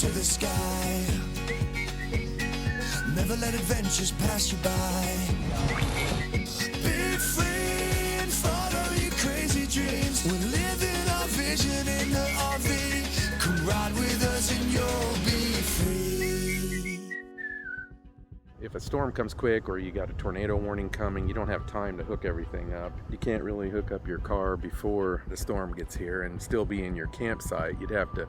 to the sky. Never let adventures pass you by. Be free and follow your crazy dreams. We're living our vision in the RV. Come ride with us and you'll be free. If a storm comes quick or you got a tornado warning coming, you don't have time to hook everything up. You can't really hook up your car before the storm gets here and still be in your campsite. You'd have to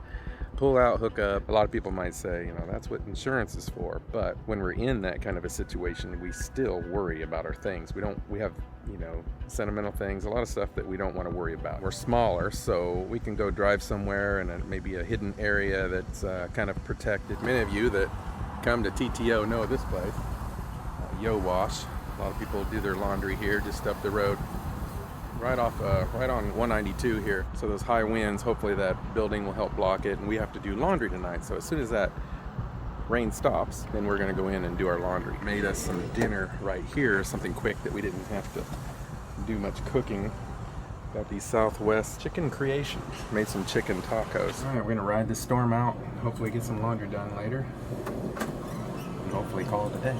pull out, hook up. A lot of people might say, you know, that's what insurance is for. But when we're in that kind of a situation, we still worry about our things. We have, you know, sentimental things, a lot of stuff that we don't want to worry about. We're smaller, so we can go drive somewhere and maybe a hidden area that's kind of protected. Many of you that come to TTO know this place, Yo Wash. A lot of people do their laundry here just up the road. Right on 192 here. So those high winds, hopefully that building will help block it, and we have to do laundry tonight. So as soon as that rain stops, then we're gonna go in and do our laundry. Made us some dinner right here, something quick that we didn't have to do much cooking. Got these Southwest chicken creation. Made some chicken tacos. All right, we're gonna ride this storm out, hopefully get some laundry done later, and hopefully call it a day.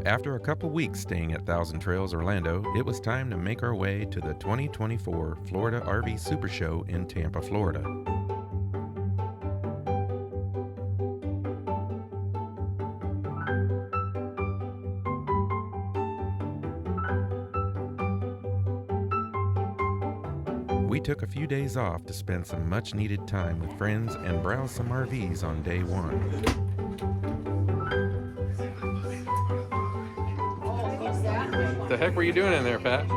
After a couple weeks staying at Thousand Trails Orlando, it was time to make our way to the 2024 Florida RV Super Show in Tampa, Florida. We took a few days off to spend some much-needed time with friends and browse some RVs on day one. What the heck were you doing in there, Pat?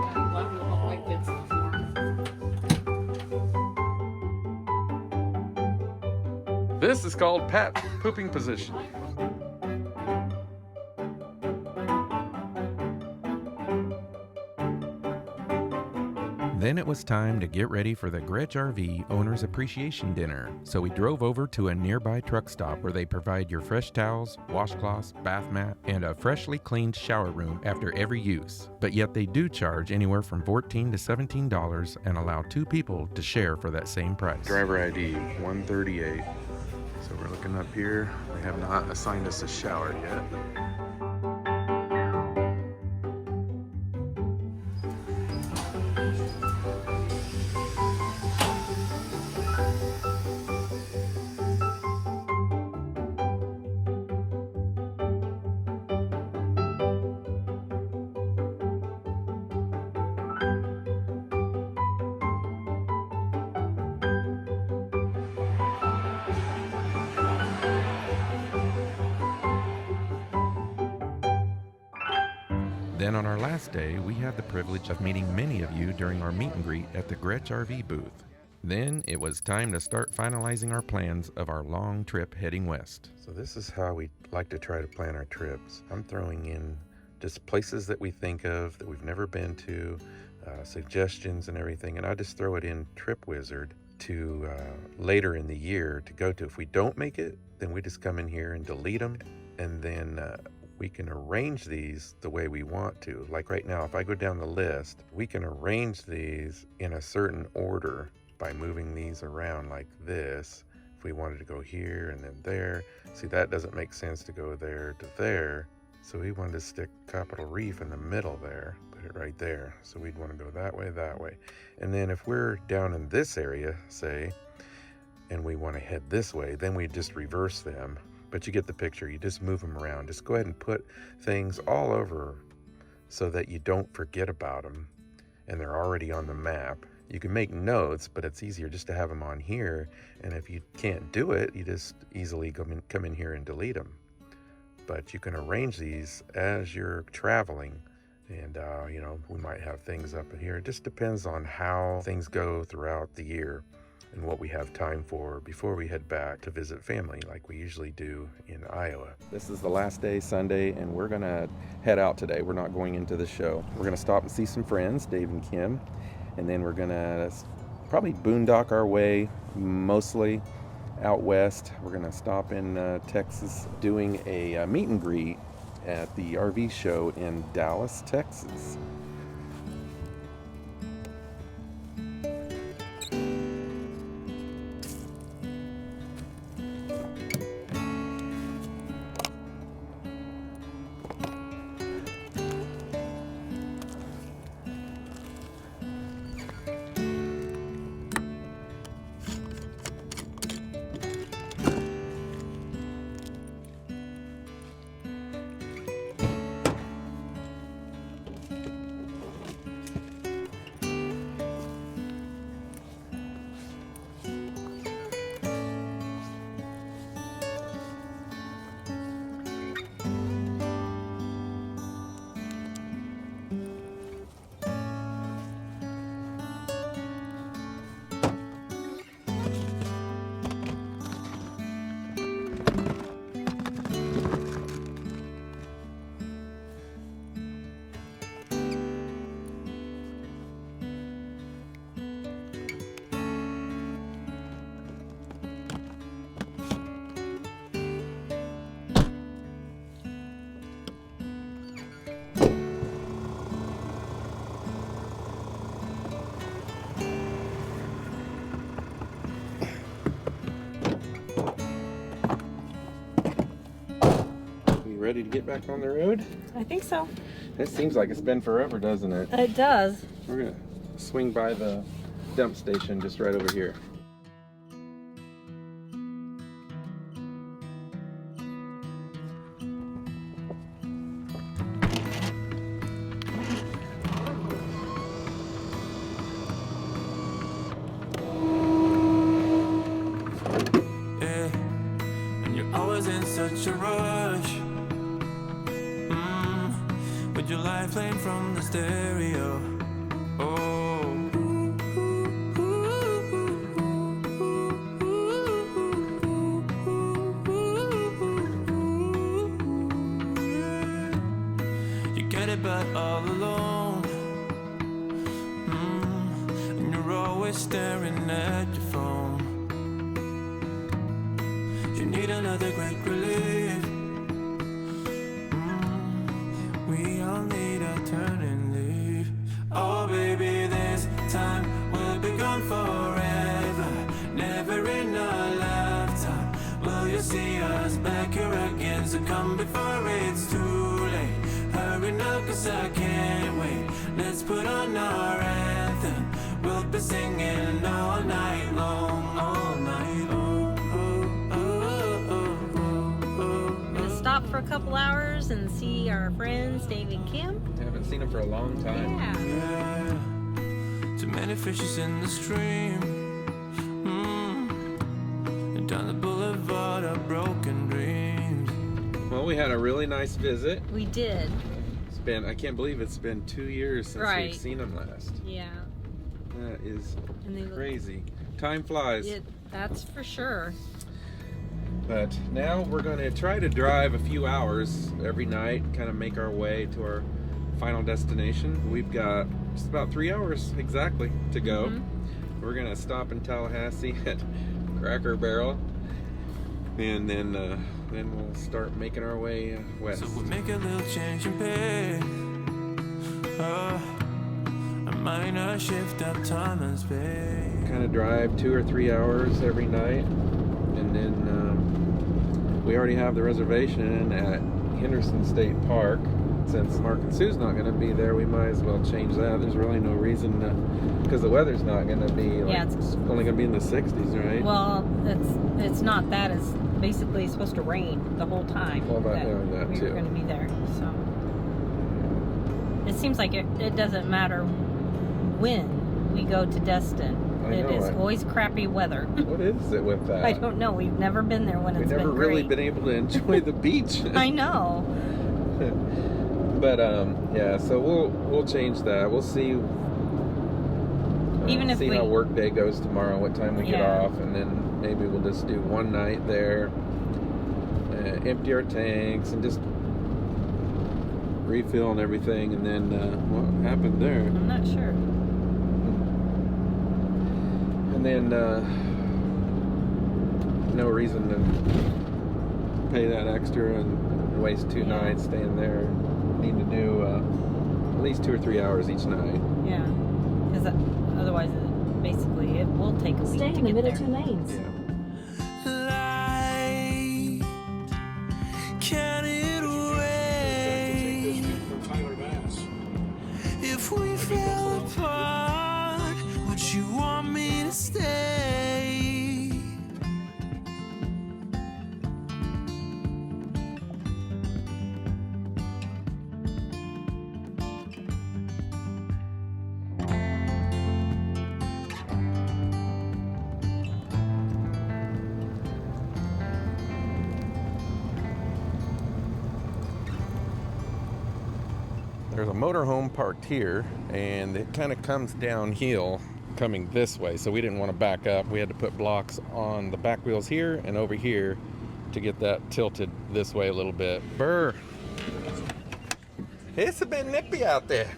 This is called Pat pooping position. Then it was time to get ready for the Gretsch RV Owner's Appreciation Dinner. So we drove over to a nearby truck stop where they provide your fresh towels, washcloths, bath mat, and a freshly cleaned shower room after every use. But yet they do charge anywhere from $14 to $17 and allow 2 people to share for that same price. Driver ID 138. So we're looking up here. They have not assigned us a shower yet. Then on our last day, we had the privilege of meeting many of you during our meet and greet at the Gretsch RV booth. Then it was time to start finalizing our plans of our long trip heading west. So this is how we like to try to plan our trips. I'm throwing in just places that we think of that we've never been to, suggestions and everything, and I just throw it in TripWizard to later in the year to go to. If we don't make it, then we just come in here and delete them, and then we can arrange these the way we want to. Like right now, if I go down the list, we can arrange these in a certain order by moving these around like this. If we wanted to go here and then there, see, that doesn't make sense to go there to there. So we wanted to stick Capitol Reef in the middle there, put it right there. So we'd want to go that way. And then if we're down in this area, say, and we want to head this way, then we just reverse them. But you get the picture. You just move them around. Just go ahead and put things all over so that you don't forget about them and they're already on the map. You can make notes, but it's easier just to have them on here. And if you can't do it, you just easily come in here and delete them. But you can arrange these as you're traveling. And, we might have things up in here. It just depends on how things go throughout the year and what we have time for before we head back to visit family like we usually do in Iowa. This is the last day, Sunday, and we're gonna head out today. We're not going into the show. We're gonna stop and see some friends, Dave and Kim, and then we're gonna probably boondock our way, mostly out west. We're gonna stop in Texas doing a meet and greet at the RV show in Dallas, Texas. ready to get back on the road? I think so. It seems like it's been forever, doesn't it? It does. We're gonna swing by the dump station just right over here. Yeah, and you're always in such a rush. With your life playing from the stereo. Oh. You get it, but all alone. And you're always staring at your phone. You need another great relief. We all need a turn and leave. Oh baby, this time will be gone forever. Never in a lifetime will you see us back here again. So come before it's too late. Hurry now, 'cause I can't wait. Let's put on our anthem. We'll be singing all night long, all night long. Stop for a couple hours and see our friends Dave and Kim. I haven't seen them for a long time. Yeah. Yeah, too many fishes in the stream. And down the boulevard of broken dreams. Well, we had a really nice visit. We did. I can't believe it's been 2 years since Right. we've seen them last. Yeah. That is And they look crazy. Time flies. that's for sure. But now we're going to try to drive a few hours every night, kind of make our way to our final destination. We've got just about 3 hours exactly to go. We're going to stop in Tallahassee at Cracker Barrel, and then we'll start making our way west. So we'll make a little change in pace. A minor shift of time and space. Kind of drive 2 or 3 hours every night, and then we already have the reservation at Henderson State Park. Since Mark and Sue's not going to be there, we might as well change that. There's really no reason to, because the weather's not going to be like, Yeah, it's only going to be in the 60s, right? Well, it's not that. It's basically supposed to rain the whole time. Well, that we too. were going to be there. So it seems like it doesn't matter when we go to Destin. I It know, is I- always crappy weather. What is it with that? I don't know. We've never been there when We've it's never been really great. been able to enjoy the beach. I know. But yeah, so we'll change that. We'll see. Even if see we- how work day goes tomorrow, what time we get Yeah. off, and then maybe we'll just do one night there, empty our tanks, and just refill and everything. And then what happened there? I'm not sure. And then no reason to pay that extra and waste 2 Yeah. nights staying there. Need to do at least 2 or 3 hours each night. Yeah. Because otherwise, basically, it will take a week Stay to in the get middle there. 2 lanes. Yeah. Light, can it wait? If we fell apart, would you want me to stay? There's a motorhome parked here, and it kind of comes downhill coming this way, so we didn't want to back up. We had to put blocks on the back wheels here and over here to get that tilted this way a little bit. Burr! It's a bit nippy out there.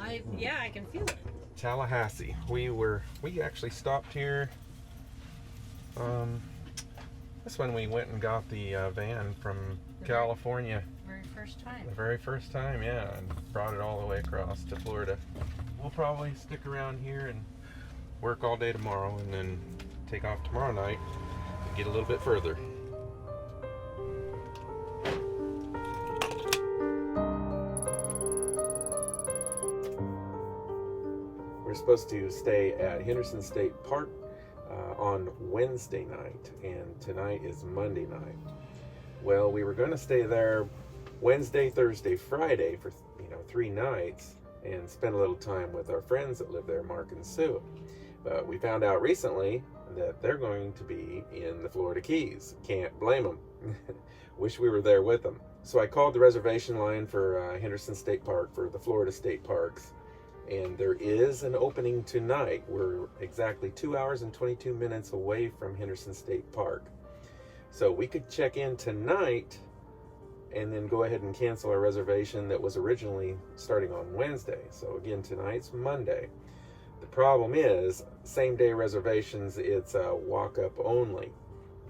I can feel it. Tallahassee. We actually stopped here. This when we went and got the van from California. Very first time. The very first time, yeah, and brought it all the way across to Florida. We'll probably stick around here and work all day tomorrow, and then take off tomorrow night and get a little bit further. supposed to stay at Henderson State Park on Wednesday night, and tonight is Monday night. Well, we were going to stay there Wednesday, Thursday, Friday for 3 nights and spend a little time with our friends that live there, Mark and Sue. But we found out recently that they're going to be in the Florida Keys. Can't blame them. Wish we were there with them. So I called the reservation line for Henderson State Park, for the Florida State Parks, and there is an opening tonight. We're exactly 2 hours and 22 minutes away from Henderson State Park. So we could check in tonight and then go ahead and cancel our reservation that was originally starting on Wednesday. So again, tonight's Monday. The problem is, same day reservations, it's walk up only.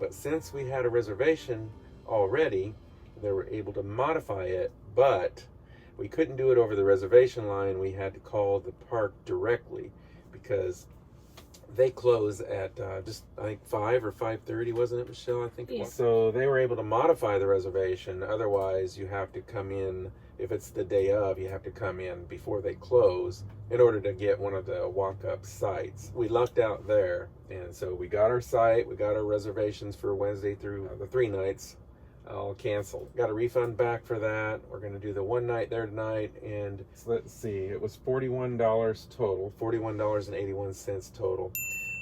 But since we had a reservation already, they were able to modify it, but we couldn't do it over the reservation line. We had to call the park directly because they close at I think 5 or 5:30, wasn't it, Michelle? I think it was. So they were able to modify the reservation. Otherwise, you have to come in, if it's the day of, you have to come in before they close in order to get one of the walk-up sites. We lucked out there, and so we got our site, we got our reservations for Wednesday through the 3 nights all canceled. Got a refund back for that. We're going to do the 1 night there tonight, and let's see, it was $41 total, $41.81 total.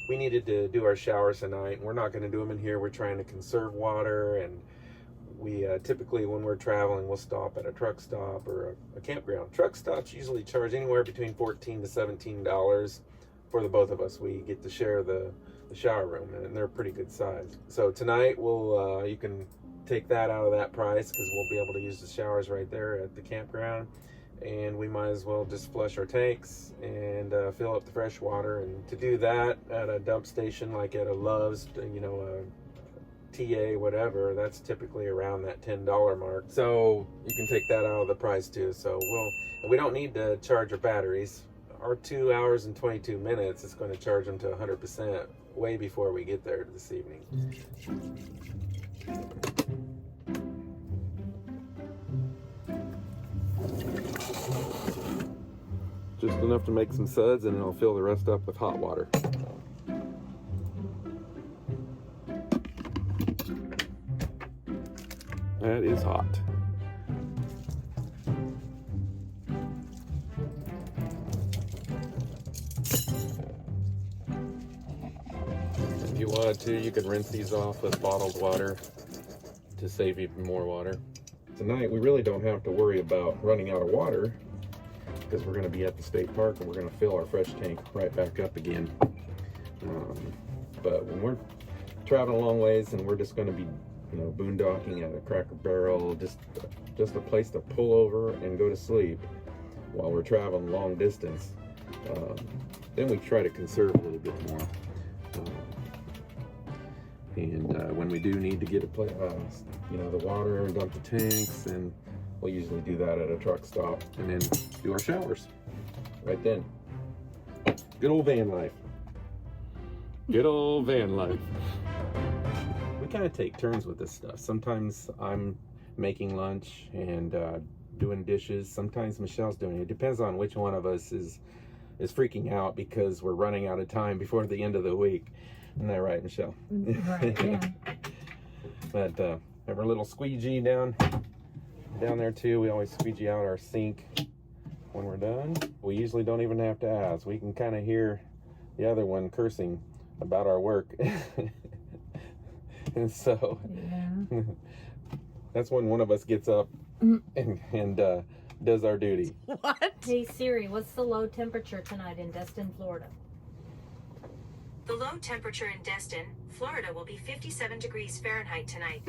We needed to do our showers tonight, and we're not going to do them in here. We're trying to conserve water, and we typically, when we're traveling, we'll stop at a truck stop or a campground. Truck stops usually charge anywhere between $14 to $17 for the both of us. We get to share the shower room, and they're pretty good size. So tonight we'll you can take that out of that price because we'll be able to use the showers right there at the campground, and we might as well just flush our tanks and fill up the fresh water. And to do that at a dump station like at a Love's, a TA, whatever, that's typically around that $10 mark. So you can take that out of the price too. So we don't need to charge our batteries. Our 2 hours and 22 minutes is going to charge them to 100% way before we get there this evening. Just enough to make some suds, and then I'll fill the rest up with hot water. That is hot. If you wanted to, you could rinse these off with bottled water to save even more water. Tonight, we really don't have to worry about running out of water because we're going to be at the state park, and we're going to fill our fresh tank right back up again. But when we're traveling a long ways and we're just going to be boondocking at a Cracker Barrel, just a place to pull over and go to sleep while we're traveling long distance, then we try to conserve a little bit more. And when we do need to get the water and dump the tanks, and we'll usually do that at a truck stop and then do our showers right then. Good old van life. Good old van life. We kind of take turns with this stuff. Sometimes I'm making lunch and doing dishes. Sometimes Michelle's doing it. It depends on which one of us is freaking out because we're running out of time before the end of the week. Isn't that right, Michelle? Right, yeah. But have our little squeegee down there too. We always squeegee out our sink when we're done. We usually don't even have to ask. We can kind of hear the other one cursing about our work. And so that's when one of us gets up and does our duty. What? Hey Siri, what's the low temperature tonight in Destin, Florida? The low temperature in Destin, Florida will be 57 degrees Fahrenheit tonight.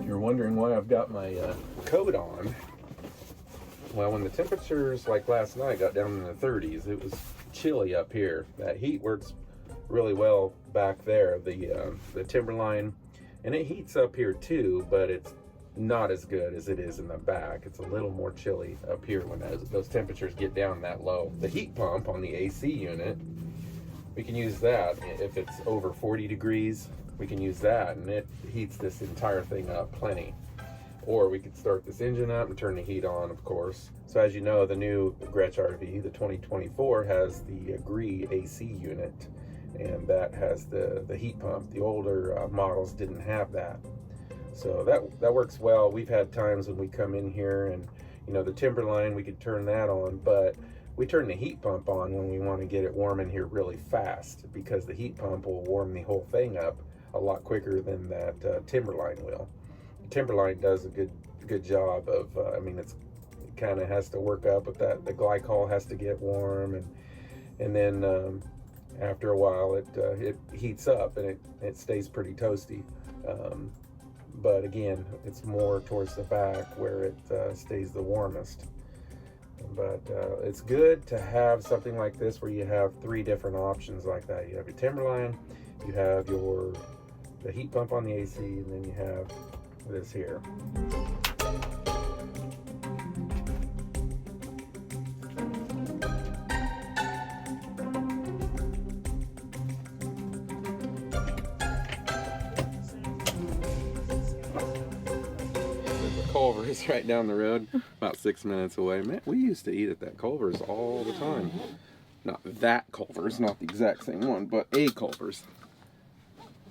You're wondering why I've got my coat on. Well, when the temperatures like last night got down in the 30s, it was chilly up here. That heat works really well back there, the timberline, and it heats up here too, but it's not as good as it is in the back. It's a little more chilly up here when those temperatures get down that low. The heat pump on the AC unit, we can use that. If it's over 40 degrees, we can use that, and it heats this entire thing up plenty. Or we could start this engine up and turn the heat on, of course. So as you know, the new Gretsch RV, the 2024, has the Agree AC unit, and that has the heat pump. The older models didn't have that. So that works well. We've had times when we come in here and, you know, the Timberline, we could turn that on, but we turn the heat pump on when we want to get it warm in here really fast, because the heat pump will warm the whole thing up a lot quicker than that Timberline will. Timberline does a good job of, I mean, it kind of has to work up with that. The glycol has to get warm, and then after a while it heats up and it stays pretty toasty. But again, it's more towards the back where it stays the warmest. But it's good to have something like this where you have 3 different options like that. You have your Timberline, you have the heat pump on the AC, and then you have this here. Culver's right down the road, about 6 minutes away. Man, we used to eat at that Culver's all the time. Not that Culver's, not the exact same one, but a Culver's.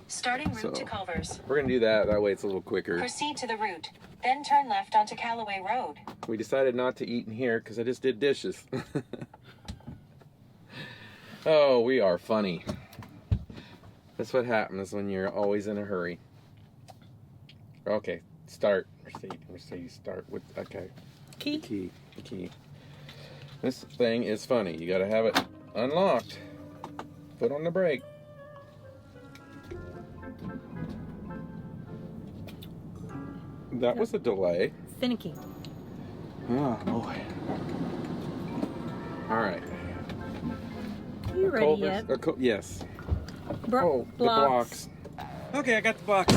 Starting route to Culver's. We're gonna do that way it's a little quicker. Proceed to the route, then turn left onto Callaway Road. We decided not to eat in here because I just did dishes. Oh, we are funny. That's what happens when you're always in a hurry. Okay, start. Mercedes, start with, okay. Key? The key. This thing is funny. You gotta have it unlocked. Foot on the brake. That was a delay. Finicky. Oh boy. Alright. You ready yet? Yes. Blocks. The blocks. Okay, I got the box.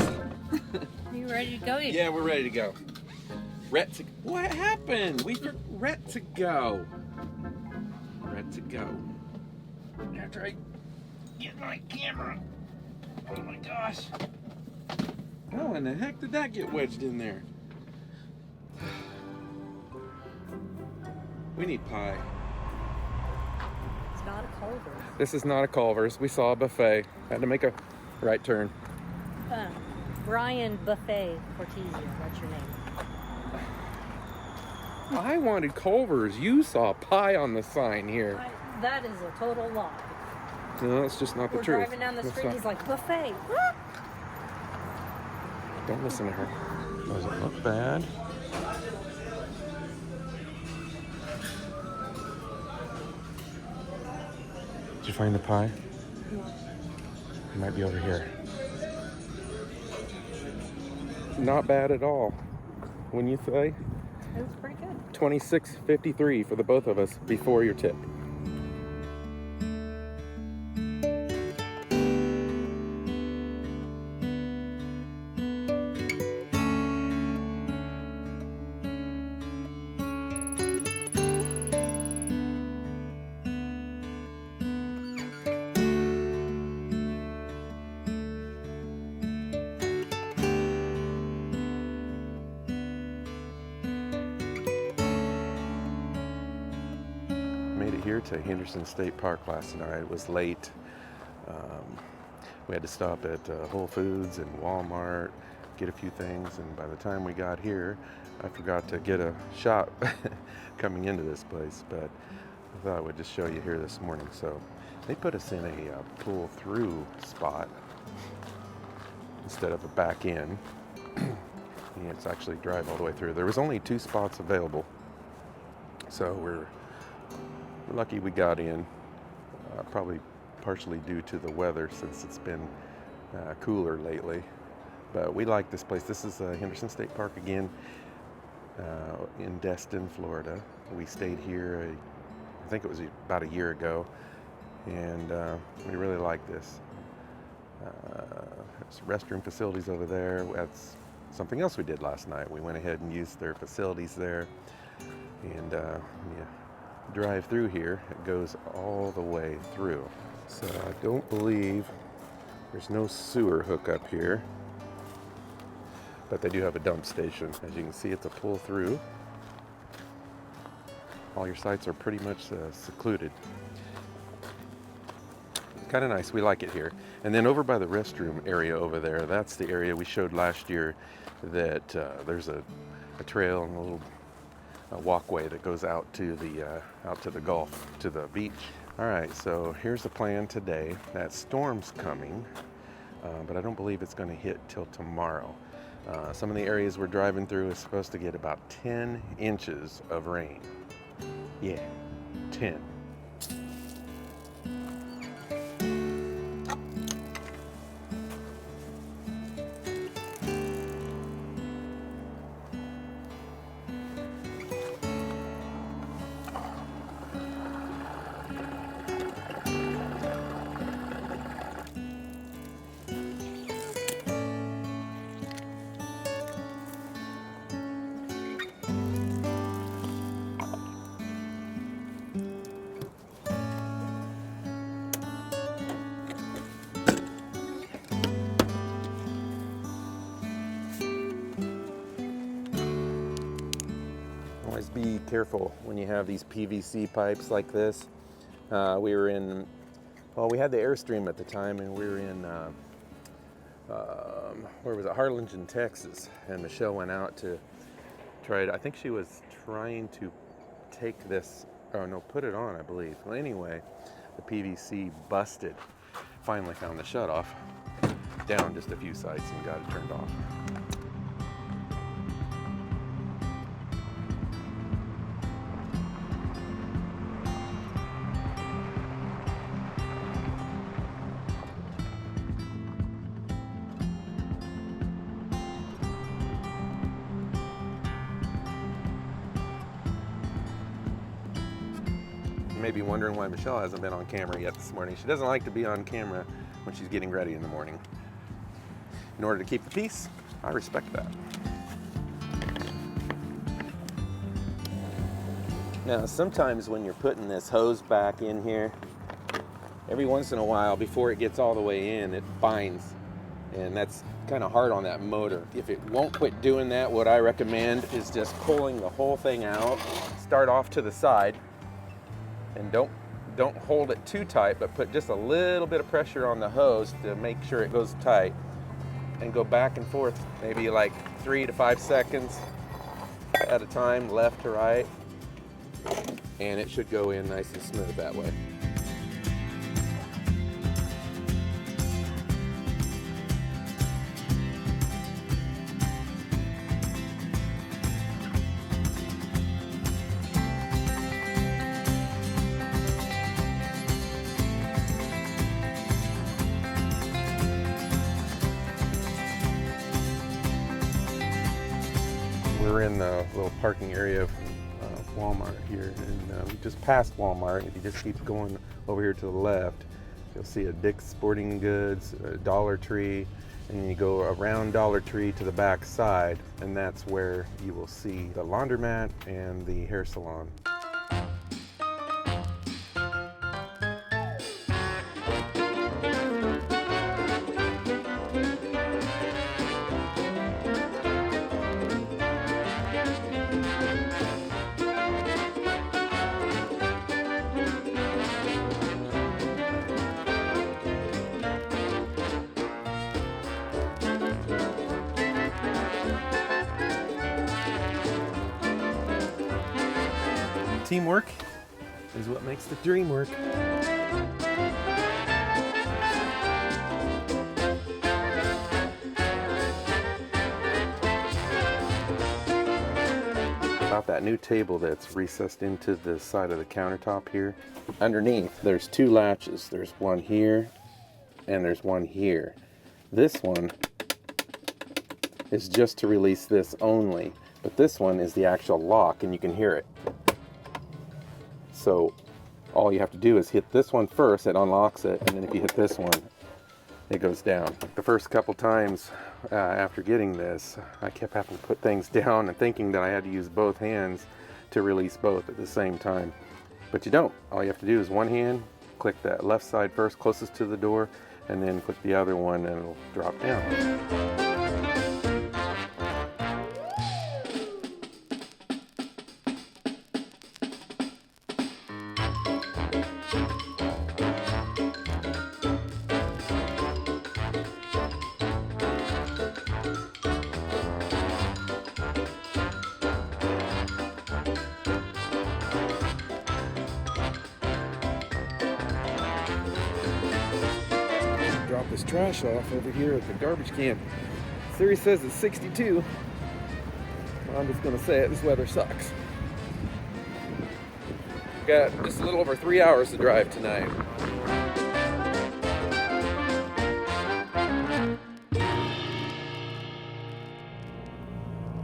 You ready to go? Yeah, we're ready to go. What happened? We ret to go. Ret to go. After I get my camera. Oh my gosh. How in the heck did that get wedged in there? We need pie. It's not a Culver's. This is not a Culver's. We saw a buffet. Had to make a right turn. Brian Buffet Cortesia, that's your name. I wanted Culver's. You saw pie on the sign here. That is a total lie. No, it's just not the We're truth. driving down the That's street, not- he's like, buffet. Don't listen to her. Doesn't look bad. Did you find the pie? It might be over here. Not bad at all. Wouldn't you say? It was pretty good. $26.53 for the both of us before your tip. Made it here to Henderson State Park last night. It was late. We had to stop at Whole Foods and Walmart, get a few things, and by the time we got here, I forgot to get a shot coming into this place, but I thought I would just show you here this morning. So they put us in a pull-through spot instead of a back in. It's actually drive all the way through. There was only 2 spots available, so we're lucky we got in, probably partially due to the weather since it's been cooler lately. But we like this place. This is Henderson State Park again in Destin, Florida. We stayed here, I think it was about a year ago, and we really like this. There's restroom facilities over there. That's something else we did last night. We went ahead and used their facilities there, and drive through here, it goes all the way through. So I don't believe there's no sewer hookup here. But they do have a dump station. As you can see, it's a pull through. All your sites are pretty much secluded. Kind of nice. We like it here. And then over by the restroom area over there, that's the area we showed last year that there's a trail and a little walkway that goes out to the Gulf, to the beach. All right, so here's the plan today. That storm's coming, but I don't believe it's going to hit till tomorrow. Some of the areas we're driving through is supposed to get about 10 inches of rain. Yeah, 10. Always be careful when you have these PVC pipes like this. We were in, well, we had the Airstream at the time, and we were in, where was it? Harlingen, Texas. And Michelle went out to try it. I think she was trying to take this, oh no, put it on, I believe. Well, anyway, the PVC busted. Finally found the shutoff down just a few sites and got it turned off. You may be wondering why Michelle hasn't been on camera yet this morning. She doesn't like to be on camera when she's getting ready in the morning. In order to keep the peace, I respect that. Now, sometimes when you're putting this hose back in here, every once in a while, before it gets all the way in, it binds. And that's kind of hard on that motor. If it won't quit doing that, what I recommend is just pulling the whole thing out, start off to the side, and don't hold it too tight, but put just a little bit of pressure on the hose to make sure it goes tight, and go back and forth, maybe like 3 to 5 seconds at a time, left to right, and it should go in nice and smooth that way. We're in the little parking area of Walmart here, and we just passed Walmart. If you just keep going over here to the left, you'll see a Dick's Sporting Goods, a Dollar Tree, and you go around Dollar Tree to the back side, and that's where you will see the laundromat and the hair salon. Teamwork is what makes the dream work. About that new table that's recessed into the side of the countertop here, underneath there's 2 latches. There's one here and there's one here. This one is just to release this only, but this one is the actual lock, and you can hear it. So all you have to do is hit this one first, it unlocks it, and then if you hit this one, it goes down. The first couple times after getting this, I kept having to put things down and thinking that I had to use both hands to release both at the same time. But you don't. All you have to do is one hand, click that left side first, closest to the door, and then click the other one and it'll drop down. Drop this trash off over here at the garbage can. Siri says it's 62. I'm just gonna say it, this weather sucks. Got just a little over 3 hours to drive tonight.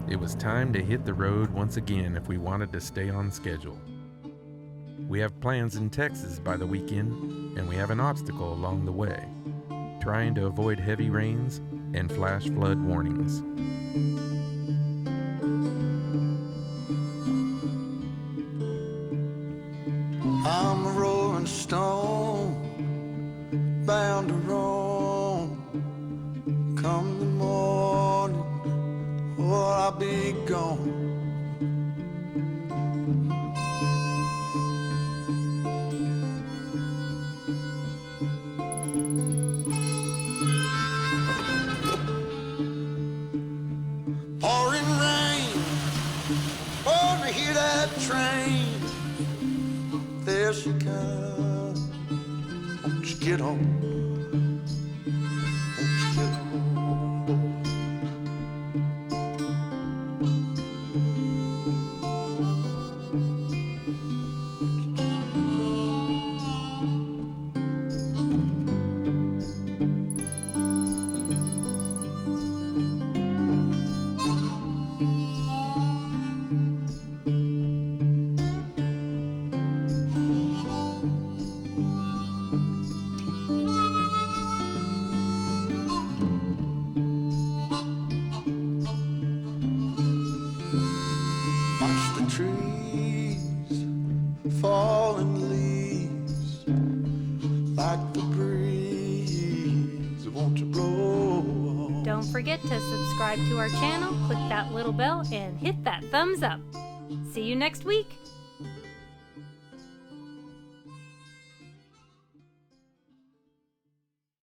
It was time to hit the road once again if we wanted to stay on schedule. We have plans in Texas by the weekend, and we have an obstacle along the way, trying to avoid heavy rains and flash flood warnings. I'm a rolling stone, bound to roam. Come the morning, or I'll be gone. Pouring rain, oh, to hear that train. There she comes. Won't you get on? Won't you get on board? Watch the trees, falling leaves, like the breeze. Won't you blow? Don't forget to subscribe to our channel, click that little bell, and hit that thumbs up. See you next week.